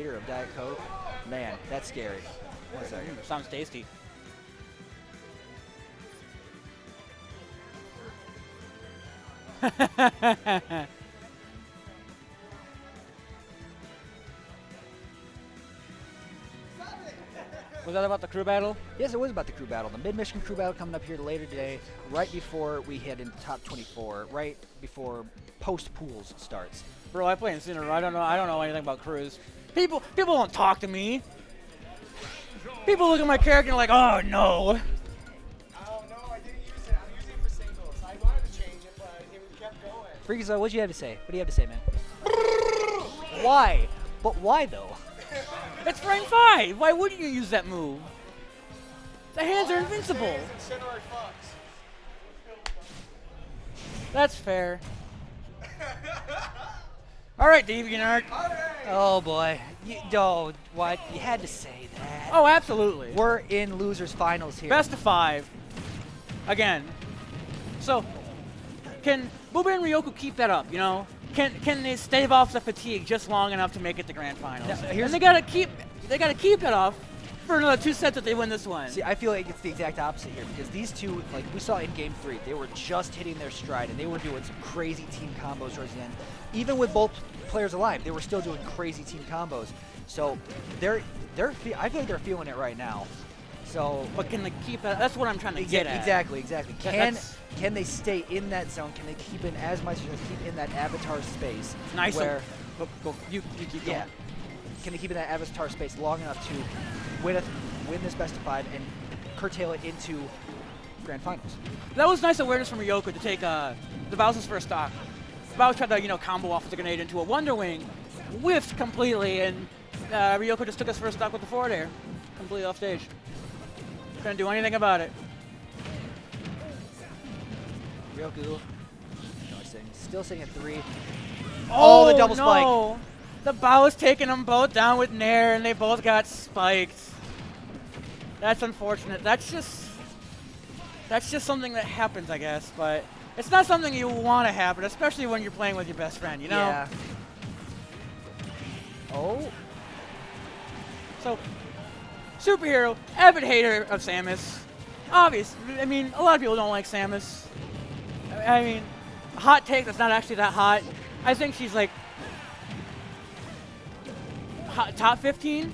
Of Diet Coke. Man, that's scary. 1 second. Sounds tasty. Was that about the crew battle? Yes, it was about the crew battle. The Mid-Michigan crew battle coming up here later today, right before we head into top 24, right before post-pools starts. Bro, I play in Sinner. I don't know anything about crews. People don't talk to me. People look at my character and like, oh no. Oh no, I didn't use it. I'm using it for singles. I wanted to change it, but it kept going. Freakazoid, what do you have to say? What do you have to say, man? Why? But why though? It's rank 5. Why wouldn't you use that move? The hands are invincible. That's fair. All right, DeviantArt. Oh boy. What? You had to say that. Oh, absolutely. We're in losers finals here. Best of 5. Again. So, can BooBear and Ryoku keep that up, you know? Can they stave off the fatigue just long enough to make it to grand finals? Now, And they gotta keep it off for another 2 sets if they win this one. See, I feel like it's the exact opposite here because these two, like we saw in Game 3, they were just hitting their stride and they were doing some crazy team combos towards the end. Even with both players alive, they were still doing crazy team combos. So I feel like they're feeling it right now. So, but can they keep it? That's what I'm trying to get at. Exactly. Can they stay in that zone? Can they keep in as much as keep in that avatar space? Nice. Where, You keep going. yeah. Can they keep in that avatar space long enough to win this best of 5 and curtail it into grand finals? That was nice awareness from Ryoku to take the Bowz's first stock. Bowz tried to combo off with the grenade into a Wonder Wing, whiffed completely, and Ryoku just took his first stock with the forward air, completely off stage. Couldn't do anything about it. Ryoku, still sitting at 3. Oh, the double no. Spike. The Bowz taking them both down with Nair, and they both got spiked. That's unfortunate. That's just something that happens, I guess, but it's not something you want to happen, especially when you're playing with your best friend, you know? Yeah. Oh. So, SuperHero, avid hater of Samus. Obvious. I mean, a lot of people don't like Samus. I mean, hot take that's not actually that hot. I think she's like top 15.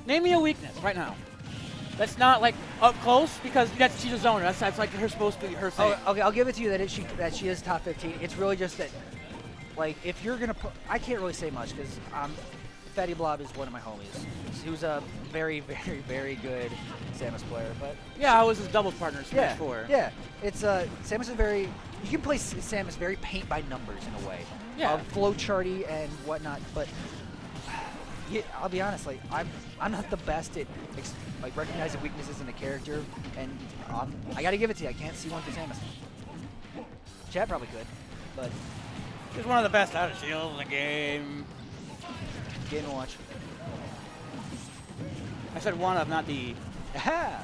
Name me a weakness right now. That's not like up close because she's a zoner. That's like her supposed to be her thing. Oh, okay, I'll give it to you that she is top 15. It's really just that, like, if you're gonna put, I can't really say much because Fatty Blob is one of my homies. He was a very, very, very good Samus player, but yeah, I was his doubles partner in Smash 4. Yeah, it's Samus is very. You can play Samus very paint by numbers in a way. Yeah. Flowcharty and whatnot, but yeah, I'll be honest, like I'm not the best at like recognizing weaknesses in a character, and I gotta give it to you. I can't see one for Samus. Chad probably could, but he's one of the best out of shield in the game. Game to watch. I said one of, not the. Aha!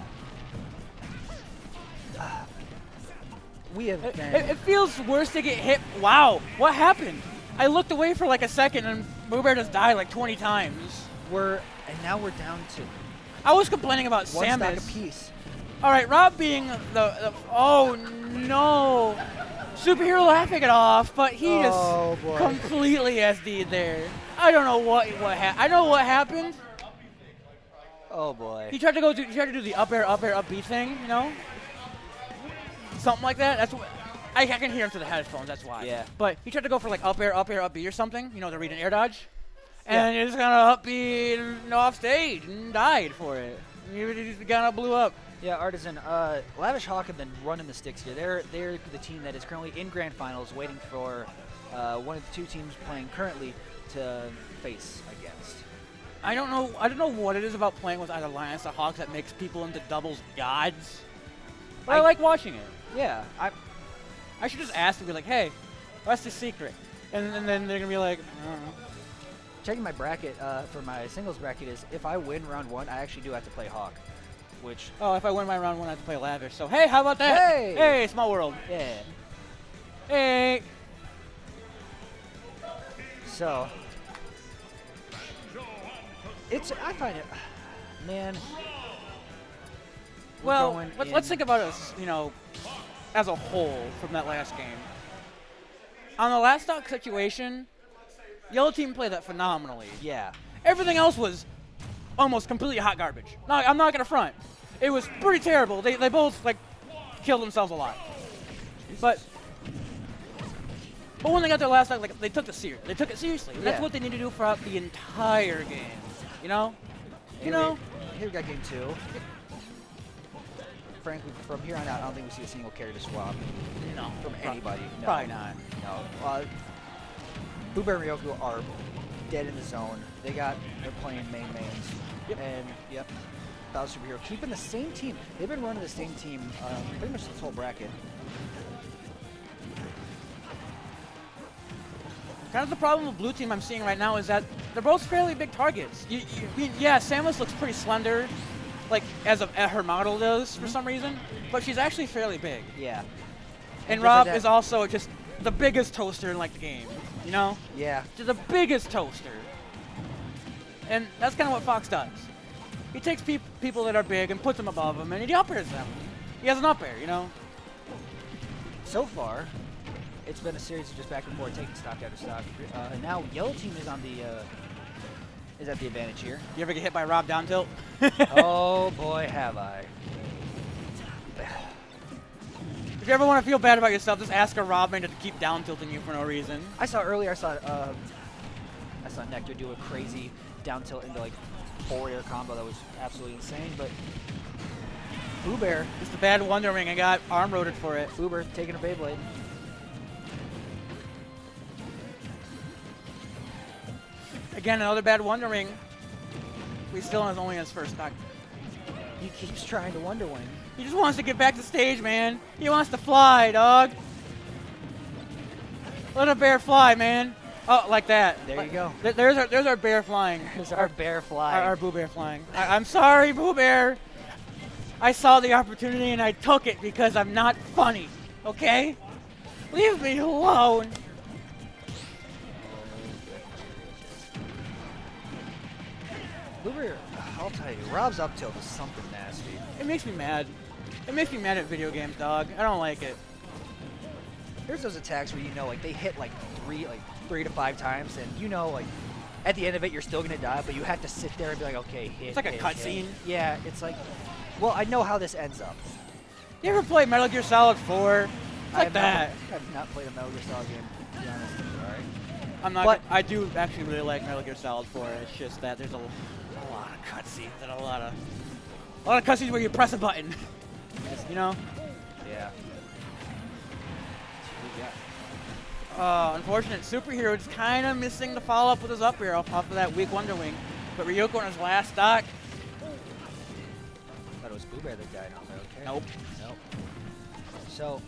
We have been. It feels worse to get hit. Wow, what happened? I looked away for like a second and BooBear just died like 20 times. And now we're down to. I was complaining about one Samus. stack apiece. All right, Rob being the oh no, SuperHero laughing it off, but he just completely SD'd there. I don't know what happened. I know what happened. Oh boy. He tried to do the up air, up B thing, you know? Something like that. That's what I can hear him through the headphones, that's why. Yeah. But he tried to go for like up air, up B or something, you know, to read an air dodge. And he just kind of up B and off stage and died for it. He just kind of blew up. Yeah, Artisan. Lavish Hawk have been running the sticks here. They're the team that is currently in grand finals, waiting for one of the 2 teams playing currently to face against. I don't know what it is about playing with either Lions or Hawks that makes people into doubles gods. But I like watching it. Yeah, I should just ask and be like, hey, what's the secret? And then they're gonna be like, I don't know. Checking my bracket for my singles bracket is if I win round 1, I actually do have to play Hawk, which. Oh, if I win my round 1, I have to play Lavish. So hey, how about that? Hey, small world. Yeah. Hey. So, I find it, man. we're Well, going let's in- think about it, you know, as a whole from that last game. On the last stock situation, yellow team played that phenomenally. Yeah. Everything else was almost completely hot garbage. No, I'm not gonna front. It was pretty terrible. They both like killed themselves a lot. But when they got their last stock, like they took it seriously. And that's Yeah. what they need to do throughout the entire game. You know? Here we got game 2. Frankly, from here on out, I don't think we see a single carry to swap No. from anybody. No. Probably not. No. BooBear and Ryoku are dead in the zone. They're playing mains. Yep. And yep, Bowz SuperHero keeping the same team. They've been running the same team pretty much this whole bracket. Kind of the problem with blue team I'm seeing right now is that they're both fairly big targets. Yeah, Samus looks pretty slender, like as her model does for some reason, but she's actually fairly big. Yeah. And just Rob like that- is also just the biggest toaster in like the game. You know, Yeah. just the biggest toaster. And that's kind of what Fox does. He takes people that are big and puts them above him, and he up-airs them. He has an up-air, you know. So far, it's been a series of just back and forth, taking stock after stock. And now yellow team is on the is at the advantage here. You ever get hit by Rob down tilt? Oh boy, have I. If you ever want to feel bad about yourself, just ask a Rob man to keep down tilting you for no reason. I saw Nectar do a crazy down tilt into like forward air combo that was absolutely insane. But BooBear Just a bad Wonder Ring and got arm rotated for it. BooBear taking a Beyblade. Again, another bad Wonder Ring. We still has only his first stock. He keeps trying to Wonder Wing. He just wants to get back to stage, man. He wants to fly, dog. Let a bear fly, man. Oh, like that. There you go. There's our bear flying. There's our bear fly. Our BooBear flying. I'm sorry, BooBear. I saw the opportunity and I took it because I'm not funny. Okay? Leave me alone. BooBear, I'll tell you, Rob's up tilt is something nasty. It makes me mad. It makes me mad at video games, dog. I don't like it. There's those attacks where you know, like they hit like three to five times, and you know, like at the end of it, you're still gonna die, but you have to sit there and be like, okay, hit. It's like a hit, cutscene. hit. Yeah, it's like, well, I know how this ends up. You ever play Metal Gear Solid 4? It's like that. I've not played a Metal Gear Solid game, to be honest. All right. I'm not. But- I do actually really like Metal Gear Solid 4. It's just that there's a lot of cutscenes and a lot of cutscenes where you press a button. Just, you know. Yeah. Unfortunate. SuperHero is kind of missing the follow-up with his up air off of that weak Wonder Wing. But Ryoku on his last stock. Thought it was BooBear that died. I was like, okay. Nope. Nope. So,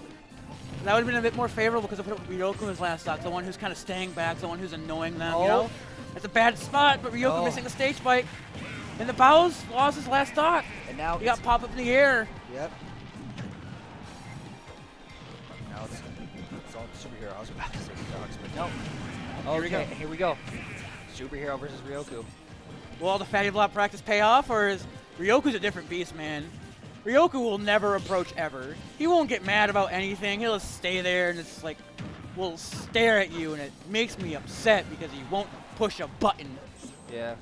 That would have been a bit more favorable because I put Ryoku in his last stock, the one who's kind of staying back, the one who's annoying them, you know? That's a bad spot, but Ryoku missing the stage spike. And the Bowz lost his last stock. and now He got pop up in the air. Yep. Now it's all SuperHero. I was about to say dogs, but no. Okay, here we go. SuperHero versus Ryoku. Will all the fatty block practice pay off, or is Ryoku's a different beast, man? Ryoku will never approach ever. He won't get mad about anything. He'll just stay there and it's like, will stare at you, and it makes me upset because he won't push a button. Yeah.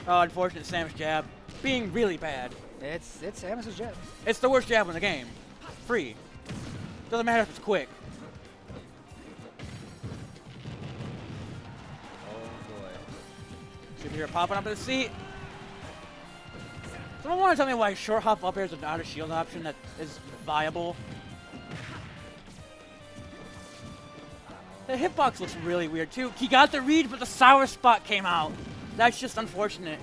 Oh, unfortunate Samus jab. Being really bad. It's Samus' jab. It's the worst jab in the game. Free. Doesn't matter if it's quick. Oh boy. SuperHero popping up in the seat. Someone want to tell me why short hop up airs are not a shield option that is viable? The hitbox looks really weird too. He got the read, but the sour spot came out. That's just unfortunate.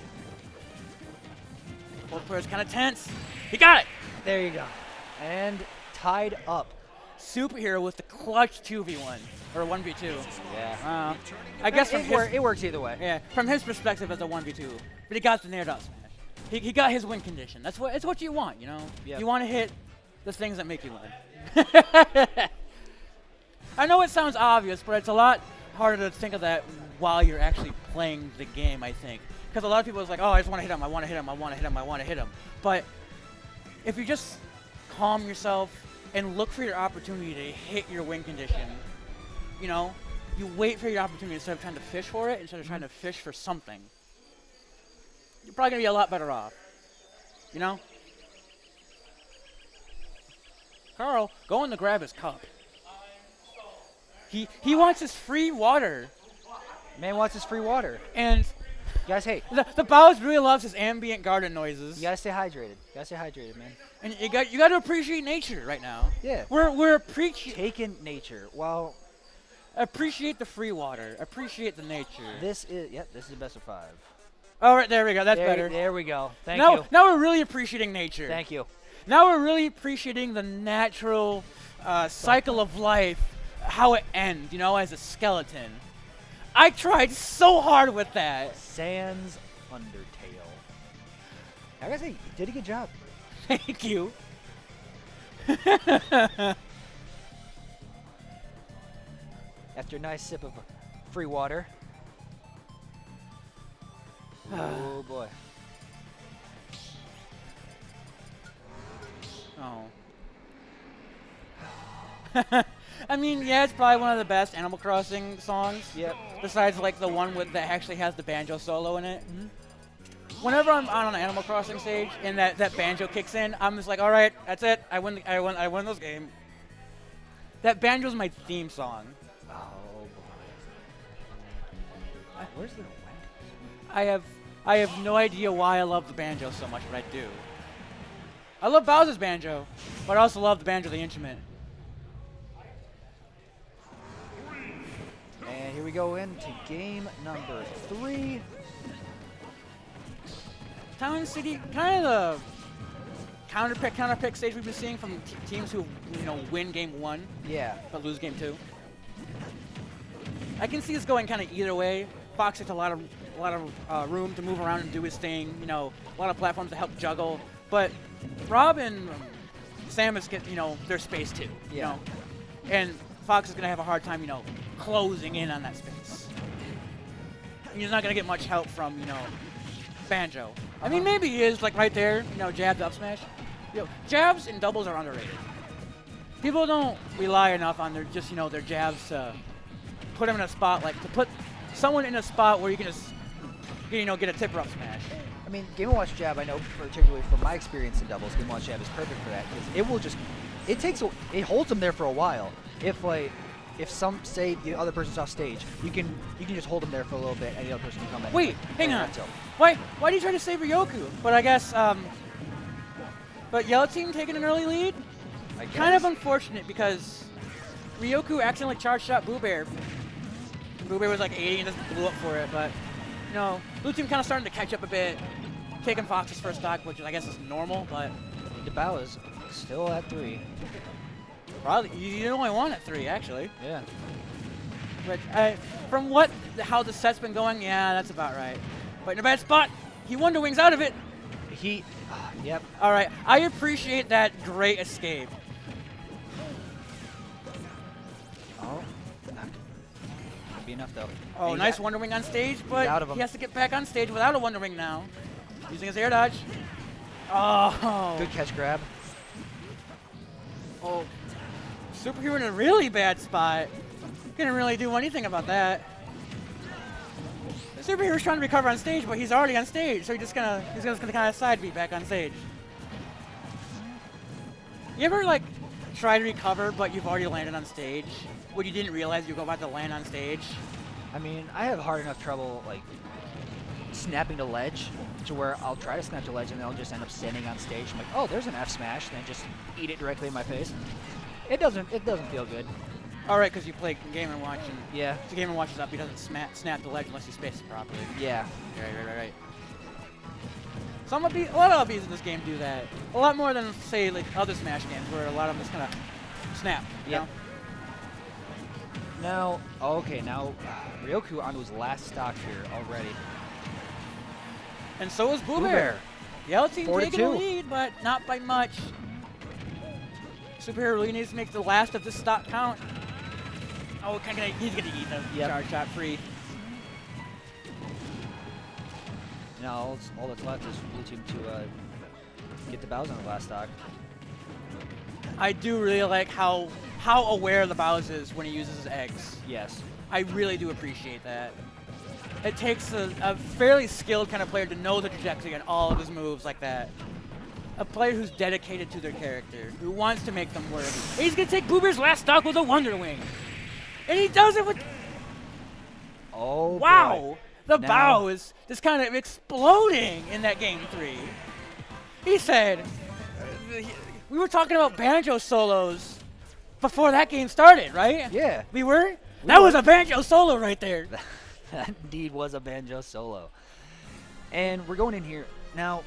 Both players kind of tense. He got it! There you go. And tied up. SuperHero with the clutch 2v1. Or 1v2. Yeah. I guess from it works either way. yeah, from his perspective as a 1v2. But he got the nair dot smash. He got his win condition. It's what you want, you know? Yep. You want to hit the things that make you win. I know it sounds obvious, but it's a lot harder to think of that while you're actually playing the game, I think. Because a lot of people is like, oh, I just want to hit him, I want to hit him, I want to hit him, I want to hit him. But if you just calm yourself and look for your opportunity to hit your win condition, you know, you wait for your opportunity instead of trying to fish for it, instead of trying to fish for something. You're probably going to be a lot better off, you know? Carl, going to grab his cup. He wants his free water. Man wants his free water. And Guys, hey, the Bowz really loves his ambient garden noises. you gotta stay hydrated. You gotta stay hydrated, man. And you got to appreciate nature right now. Yeah. We're appreciate Taking nature. Well, appreciate the free water. Appreciate the nature. this is the best of 5. All right, there we go. That's there, better. There we go. Thank now, you. Now we're really appreciating nature. Thank you. Now we're really appreciating the natural cycle of life, how it ends, you know, as a skeleton. I tried so hard with that. Sans Undertale. I gotta say, you did a good job. Thank you. After a nice sip of free water. Oh boy. Oh. I mean, yeah, it's probably one of the best Animal Crossing songs. Yep. Besides, like, the one with that actually has the banjo solo in it. Whenever I'm on an Animal Crossing stage and that banjo kicks in, I'm just like, all right, that's it. I win this game. That banjo's my theme song. Oh boy. Where's the I have no idea why I love the banjo so much, but I do. I love Bowser's banjo, but I also love the banjo, the instrument. And here we go into game number 3. Town City, kind of the counter-pick stage we've been seeing from teams who, you know, win game 1, Yeah. but lose game 2. I can see this going kind of either way. Fox has a lot of room to move around and do his thing. You know, a lot of platforms to help juggle. But Rob and Samus get, you know, their space too. Yeah. You know, and Fox is gonna have a hard time, you know, closing in on that space. And he's not gonna get much help from, you know, Banjo. I mean, maybe he is, like, right there, you know, jab to up smash. You know, jabs and doubles are underrated. People don't rely enough on their just, you know, their jabs to put them in a spot, like to put someone in a spot where you can just, you know, get a tipper up smash. I mean, Game & Watch jab, I know particularly from my experience in doubles, Game & Watch jab is perfect for that because it will just, it holds them there for a while. If some, say the other person's off stage, you can just hold them there for a little bit and the other person can come in. Wait, hang on. Why do you try to save Ryoku? But I guess, but Yellow Team taking an early lead? I guess. Kind of unfortunate because Ryoku accidentally charge shot BooBear. BooBear was like 80 and just blew up for it, but you know, Blue Team kind of starting to catch up a bit, taking Fox's first stock, which I guess is normal, but The Bowz still at 3. probably you only won at 3 actually. Yeah. But from how the set's been going, yeah, that's about right. But in a bad spot, he Wonder Wings out of it. Yep. All right, I appreciate that great escape. Oh. Could be enough though. Oh, And nice he- Wonder Wing on stage, but out of him. he has to get back on stage without a Wonder Wing now. Using his air dodge. Oh. Good catch grab. Oh. SuperHero in a really bad spot. Couldn't really do anything about that. The SuperHero's trying to recover on stage, but he's already on stage, so he's just gonna kind of side beat back on stage. You ever like try to recover, but you've already landed on stage when you didn't realize you were about to land on stage? I mean, I have hard enough trouble like snapping the ledge to where I'll try to snap the ledge and then I'll just end up standing on stage. I'm like, oh, there's an F smash, and then just eat it directly in my face. It doesn't feel good. All right, because you play Game & Watch, and Yeah. if the Game & Watch is up, he doesn't snap the ledge unless you space it properly. Yeah. Right. A lot of LBs in this game do that. A lot more than, say, like other Smash games where a lot of them just kind of snap. You know? Now, now Ryoku onto his last stock here already. And so is BooBear. BooBear. Yellow Team 4-2. taking the lead, but not by much. SuperHero really needs to make the last of this stock count. Oh, he's gonna eat the Yep. charge shot free. Now all that's left is blue team to get the Bowz on the last stock. I do really like how aware the Bowz is when he uses his eggs. Yes. I really do appreciate that. It takes a fairly skilled kind of player to know the trajectory on all of his moves like that. A player who's dedicated to their character, who wants to make them worthy. And he's going to take BooBear's last stock with a Wonder Wing. And he does it with... Oh, wow! boy. The Now- Bowz is kind of exploding in that game 3. He said... we were talking about Banjo solos before that game started, right? Yeah. We were? That was a Banjo solo right there. That indeed was a Banjo solo. And we're going in here now.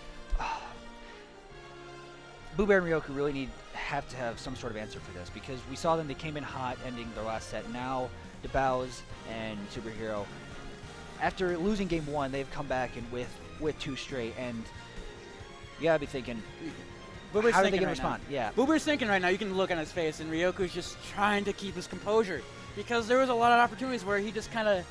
BooBear and Ryoku really have to have some sort of answer for this, because we saw them, they came in hot ending their last set. Now the Bowz and SuperHero, after losing game 1, they've come back and with 2 straight, and you gotta be thinking, BooBear's how are they thinking gonna right respond? now. Yeah. BooBear's thinking right now, you can look on his face, and Ryoku's just trying to keep his composure, because there was a lot of opportunities where he just kind of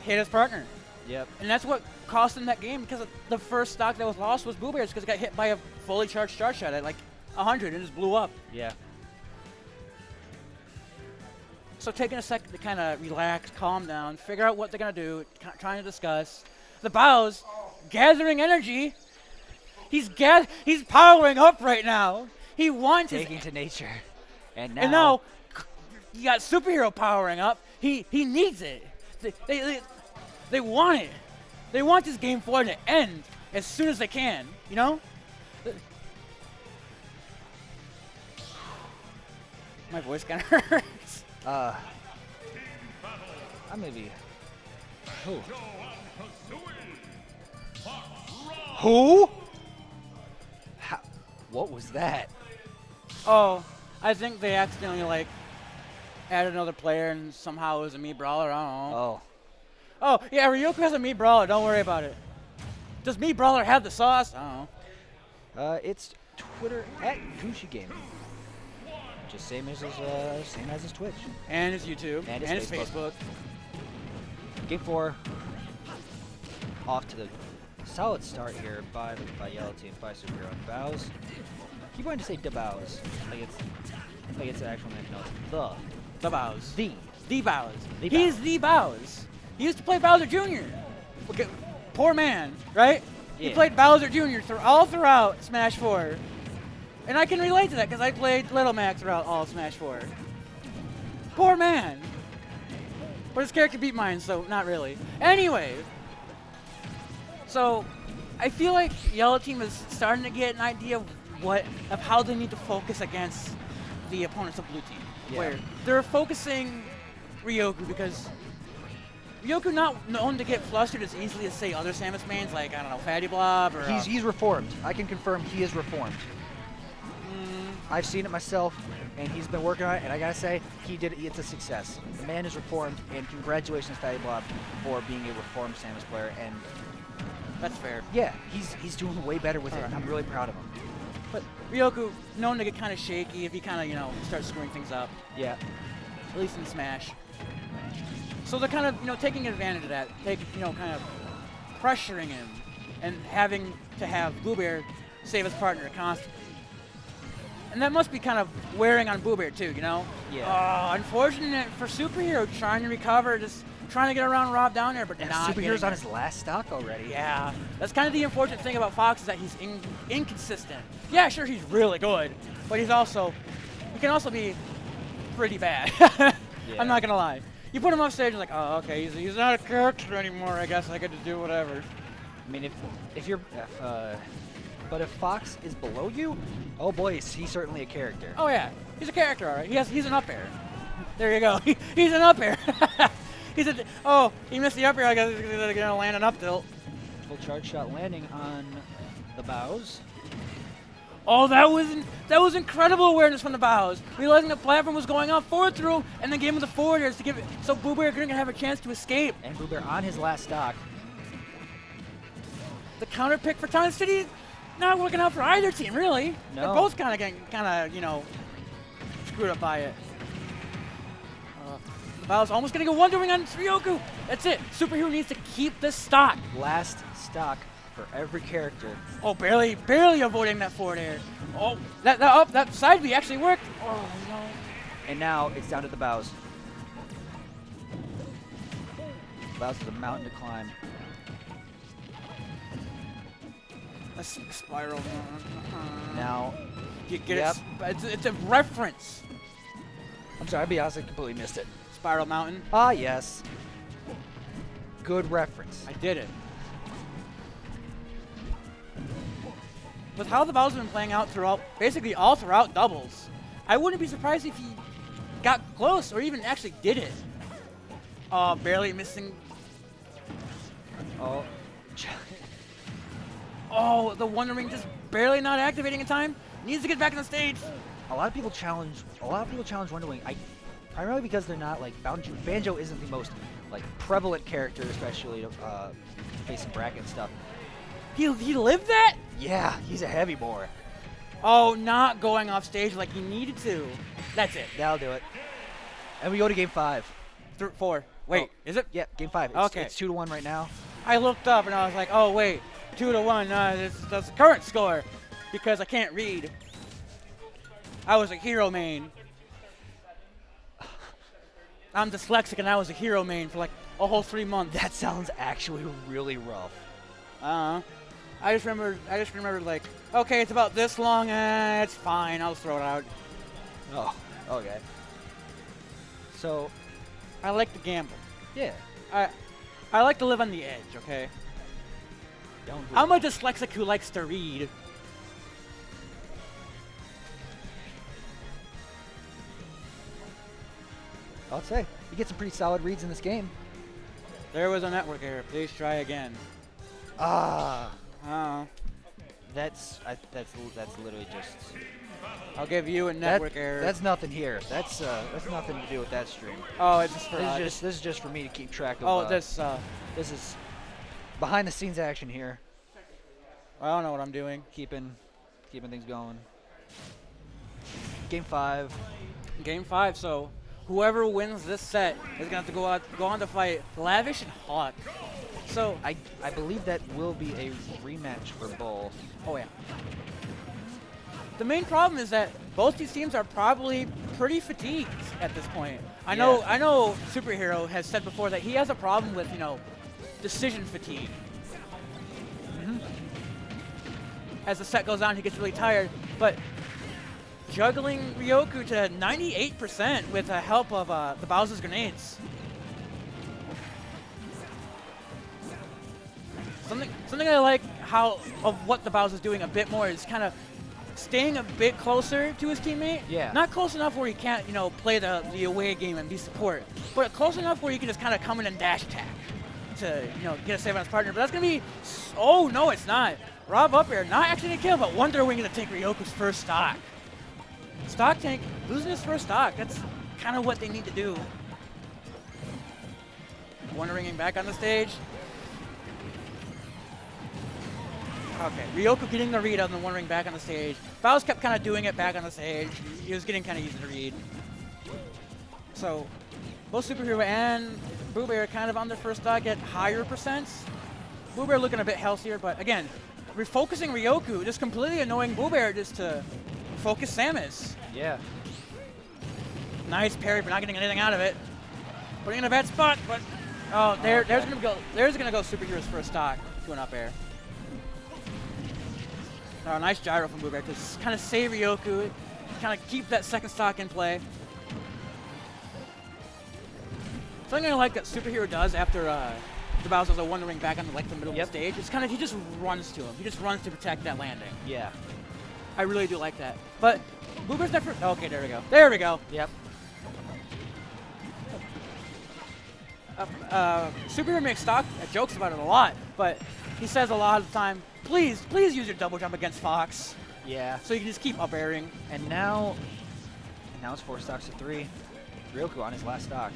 hit his partner. Yep. And that's what cost him that game, because the first stock that was lost was BooBear's, because it got hit by a fully charged charge shot at like 100 and just blew up. Yeah. So taking a second to kind of relax, calm down, figure out what they're going to do, trying to discuss. The Bowz gathering energy. He's powering up right now. He wants Taking to nature. And now, and now you got SuperHero powering up. He needs it. They want it. They want this game 4 to end as soon as they can, you know? My voice kind of hurts. I maybe. Who? How? What was that? Oh, I think they accidentally like added another player and somehow it was a Mii Brawler. I don't know. Oh. Oh, yeah, Ryoku has a Mii Brawler. Don't worry about it. Does Mii Brawler have the sauce? I don't know. It's Twitter at GooshiGaming. Just same as his Twitch. And his YouTube. And his Facebook. Game 4. Off to the solid start here by Yellow Team, by SuperHero and Bowz. Keep wanting to say the Bowz. Like it's the actual name. No, The Bowz. The Bowz. The He's Bowz. the Bowz. He used to play Bowser Jr. Okay, poor man, right? Yeah. He played Bowser Jr. All throughout Smash 4. And I can relate to that because I played Little Mac throughout all Smash 4. Poor man. But his character beat mine, so not really. Anyway. So, I feel like Yellow Team is starting to get an idea of how they need to focus against the opponents of Blue Team. Yeah. Where they're focusing Ryoku because Ryoku not known to get flustered as easily as, say, other Samus mains, like, I don't know, Fatty Blob or... He's reformed. I can confirm he is reformed. I've seen it myself, and he's been working on it, and I gotta say, he did it. It's a success. The man is reformed, and congratulations, Fatty Blob, for being a reformed Samus player. And That's fair. yeah, he's doing way better with it. Alright. I'm really proud of him. But Ryoku, known to get kind of shaky if he kind of, starts screwing things up, Yeah. at least in Smash. So they're kind of, taking advantage of that, kind of pressuring him and having to have BooBear save his partner constantly. And that must be kind of wearing on BooBear too, Yeah. Unfortunate for SuperHero, trying to recover, just trying to get around Rob down there, but And not SuperHero's getting on it. his last stock already. Yeah, that's kind of the unfortunate thing about Fox is that he's inconsistent. Yeah, sure, he's really good, but he can also be pretty bad. I'm not gonna lie. You put him off stage and like, oh, okay, he's not a character anymore. I guess I get to do whatever. I mean, but if Fox is below you, oh boy, he's certainly a character. Oh yeah, he's a character, all right. He's an up air. There you go. He's an up air. He missed the up air. I guess he's gonna land an up tilt. Full charge shot landing on the Bowz. Oh, that was incredible awareness from the Bowz. Realizing the platform was going off forward through, and then gave him the forwarders to give it, so BooBear couldn't have a chance to escape. And BooBear on his last stock. The counter pick for Town City, not working out for either team, really. No. They're both kind of getting, screwed up by it. The Bowz almost getting a Wonder Wing on Ryoku. That's it. SuperHero needs to keep this stock. Last stock. for every character. Oh, barely avoiding that forward air. Oh, that side B actually worked. Oh no. And now it's down to the Bowz. Bowz is a mountain to climb. A spiral. Now, You get it. It's a reference. I'm sorry, I'll be honest, I completely missed it. Spiral Mountain. Ah, yes. Good reference. I did it. With how the Bowz have been playing out throughout, basically all throughout doubles, I wouldn't be surprised if he got close or even actually did it. Barely missing. Oh. Oh, the Wonder Ring just barely not activating in time. Needs to get back on the stage. A lot of people challenge Wonder Wing. Primarily because they're not like Banjo isn't the most like prevalent character, especially facing bracket and stuff. He lived that? Yeah, he's a heavy bore. Oh, not going off stage like he needed to. That's it. That'll do it. And we go to game 5. 4. Wait, Oh. is it? Yeah, game 5. It's, Okay. It's 2-1 right now. I looked up and I was like, oh wait, 2-1. That's the current score because I can't read. I was a hero main. I'm dyslexic and I was a hero main for like a whole 3 months. That sounds actually really rough. I just remembered like, okay, it's about this long. It's fine. I'll throw it out. Oh, okay. So, I like to gamble. yeah. I like to live on the edge. Okay. Don't do I'm a dyslexic who likes to read. I'll say you get some pretty solid reads in this game. There was a network error. Please try again. Ah, Uh, that's literally just I'll give you a network error. That's nothing here. That's nothing to do with that stream. Oh, it's just for This is just for me to keep track of. Oh, this is behind the scenes action here, I don't know what I'm doing. keeping things going. Game 5. Game 5. So whoever wins this set is gonna have to go on to fight Lavish and Hawk. So I believe that will be a rematch for both. oh yeah. The main problem is that both these teams are probably pretty fatigued at this point. I know SuperHero has said before that he has a problem with, decision fatigue. As the set goes on, he gets really tired, but juggling Ryoku to 98% with the help of the Bowz's grenades. Something I like of what the Bowz is doing a bit more is kind of staying a bit closer to his teammate. Yeah. Not close enough where he can't, play the away game and be support, but close enough where he can just kind of come in and dash attack to, get a save on his partner. But that's going to be, oh no, it's not. Rob up air, not actually gonna kill, but Wonder Wing gonna take Ryoku's first stock. Stock tank losing his first stock. That's kind of what they need to do. Wonder Winging back on the stage. Okay, Ryoku getting the read on the Wonder Wing back on the stage. Bowz kept kind of doing it back on the stage. He was getting kind of easy to read. So both SuperHero and BooBear kind of on their first stock at higher percents. BooBear looking a bit healthier, but again, refocusing Ryoku, just completely annoying BooBear just to focus Samus. Yeah. Nice parry, but not getting anything out of it. Putting in a bad spot, but oh, there's gonna go SuperHero's first stock to an up air. Oh, nice gyro from BooBear to kind of save Ryoku, kind of keep that second stock in play. Something I like that SuperHero does after the Bowz has a Wonder Ring back on the middle of the stage, it's kind of he just runs to him. He just runs to protect that landing. Yeah. I really do like that. But BooBear's never. Okay, there we go. There we go. Yep. SuperHero makes jokes about it a lot, but he says a lot of the time, please use your double jump against Fox. Yeah. So you can just keep up airing. And now it's 4 stocks to 3. Ryoku on his last stock.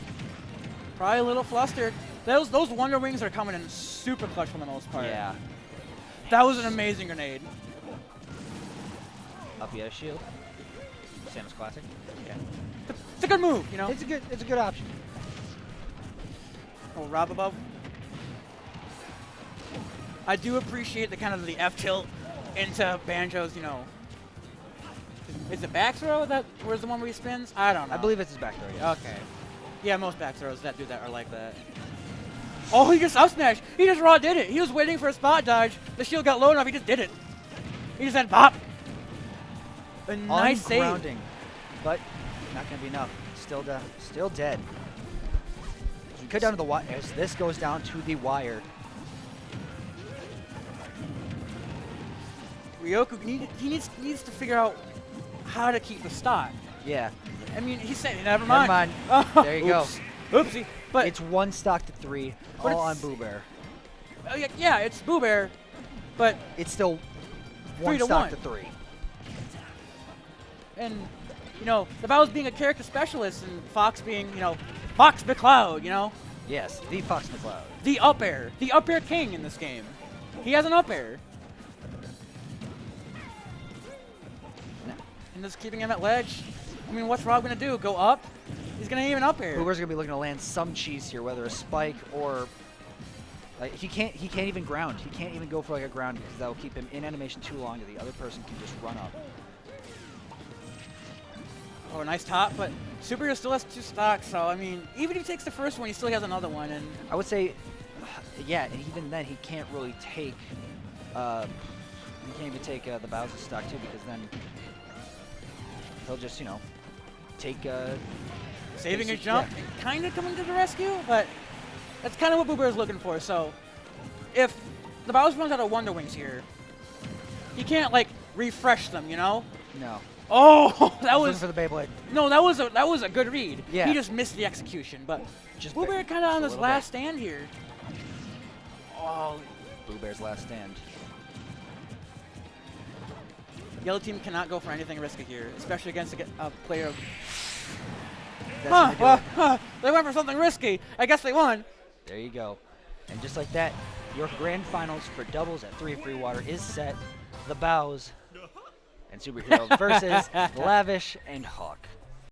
Probably a little flustered. Those Wonder Wings are coming in super clutch for the most part. Yeah. That was an amazing grenade. Up he has shield. Samus classic. Yeah. It's a good move, It's a good option. Oh, Rob above. I do appreciate the kind of the F tilt into Banjo's, you know. Is it back throw that where's the one where he spins? I don't know. I believe it's his back throw. Yes. Okay. Yeah, most back throws that do that are like that. Oh, he just up smash. He just raw did it. He was waiting for a spot dodge. The shield got low enough. He just did it. He just said bop. A nice save. Grounding, but not gonna be enough. Still dead. He cut down to the wire. As this goes down to the wire. Ryoku he needs to figure out how to keep the stock. Yeah. I mean, he said, never mind. Never mind. Oh, There you go. Oopsie. But It's one stock to 3, But all on it's- BooBear. yeah, it's BooBear, but It's still 3 one to stock 1. to 3. and you know the Bowz being a character specialist and Fox being Fox McCloud, Yes, the Fox McCloud. the up air king in this game. He has an up air. And just keeping him at ledge. I mean, what's Rob gonna do? Go up? He's gonna even up air. BooBear's gonna be looking to land some cheese here, whether a spike or like he can't even ground. He can't even go for like a ground because that will keep him in animation too long that the other person can just run up. Oh, nice top, but SuperHero still has 2 stocks, so I mean, even if he takes the first one, he still has another one. And I would say, yeah, and even then he can't really take. He can't even take the Bowser stock too because then he'll just take. saving his basic- jump, yeah. and kind of coming to the rescue, but that's kind of what BooBear is looking for. So if the Bowz runs out of Wonder Wings here, he can't like refresh them, No. Oh, that He's was looking for the Beyblade. no, that was a good read. Yeah. He just missed the execution, but Just BooBear kind of just on a this little last stand here. Oh, BooBear's last stand. yellow team cannot go for anything risky here, especially against a player of. That's gonna do it. They went for something risky. I guess they won. There you go. And just like that, your grand finals for doubles at 3 free water is set. The Bowz and SuperHero versus Lavish and Hawk.